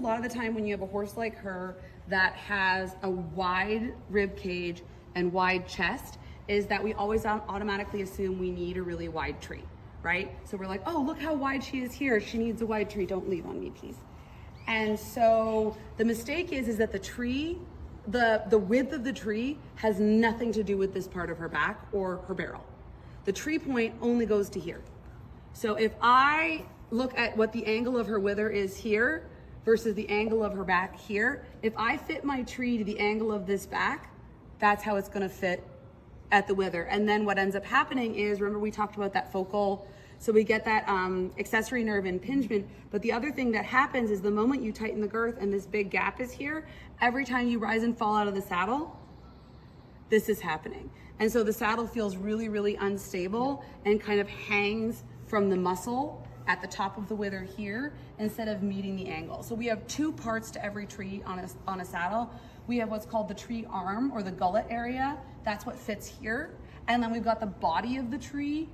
lot of the time when you have a horse like her that has a wide rib cage and wide chest, is that we always automatically assume we need a really wide tree, right? So we're like, oh, look how wide she is here. She needs a wide tree. Don't leave on me, please. And so the mistake is that the tree, the width of the tree has nothing to do with this part of her back or her barrel. The tree point only goes to here. So if I look at what the angle of her wither is here versus the angle of her back here, if I fit my tree to the angle of this back, that's how it's gonna fit at the wither. And then what ends up happening is, remember we talked about that focal, so we get that accessory nerve impingement, but the other thing that happens is the moment you tighten the girth and this big gap is here, every time you rise and fall out of the saddle, this is happening. And so the saddle feels really, really unstable and kind of hangs from the muscle at the top of the wither here instead of meeting the angle. So we have two parts to every tree on a saddle. We have what's called the tree arm or the gullet area. That's what fits here. And then we've got the body of the tree,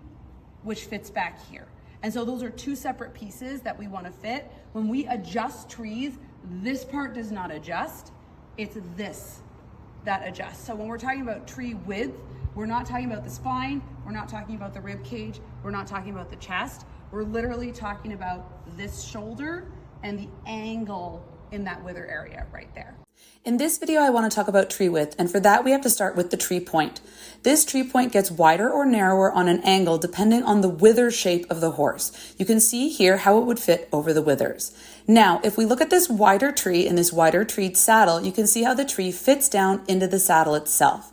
which fits back here. And so those are two separate pieces that we want to fit. When we adjust trees, this part does not adjust. It's this that adjusts. So when we're talking about tree width, we're not talking about the spine, we're not talking about the rib cage, we're not talking about the chest. We're literally talking about this shoulder and the angle in that wither area right there. In this video, I want to talk about tree width, and for that we have to start with the tree point. This tree point gets wider or narrower on an angle depending on the wither shape of the horse. You can see here how it would fit over the withers. Now, if we look at this wider tree in this wider treed saddle, you can see how the tree fits down into the saddle itself.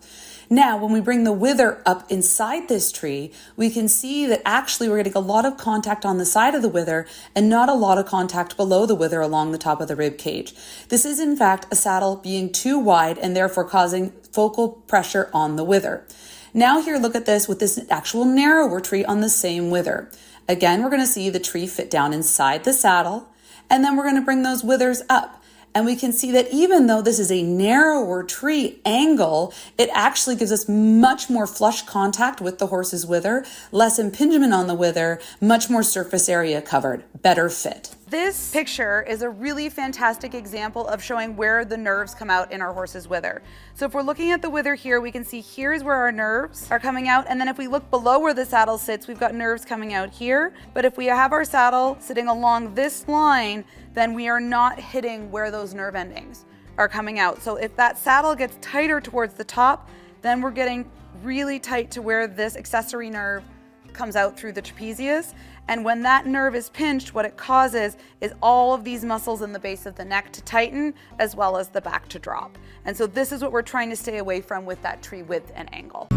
Now, when we bring the wither up inside this tree, we can see that actually we're getting a lot of contact on the side of the wither and not a lot of contact below the wither along the top of the rib cage. This is in fact a saddle being too wide and therefore causing focal pressure on the wither. Now here, look at this with this actual narrower tree on the same wither. Again, we're going to see the tree fit down inside the saddle, and then we're going to bring those withers up. And we can see that even though this is a narrower tree angle, it actually gives us much more flush contact with the horse's wither, less impingement on the wither, much more surface area covered, better fit. This picture is a really fantastic example of showing where the nerves come out in our horse's wither. So if we're looking at the wither here, we can see here's where our nerves are coming out. And then if we look below where the saddle sits, we've got nerves coming out here. But if we have our saddle sitting along this line, then we are not hitting where those nerve endings are coming out. So if that saddle gets tighter towards the top, then we're getting really tight to where this accessory nerve comes out through the trapezius. And when that nerve is pinched, what it causes is all of these muscles in the base of the neck to tighten, as well as the back to drop. And so this is what we're trying to stay away from with that tree width and angle.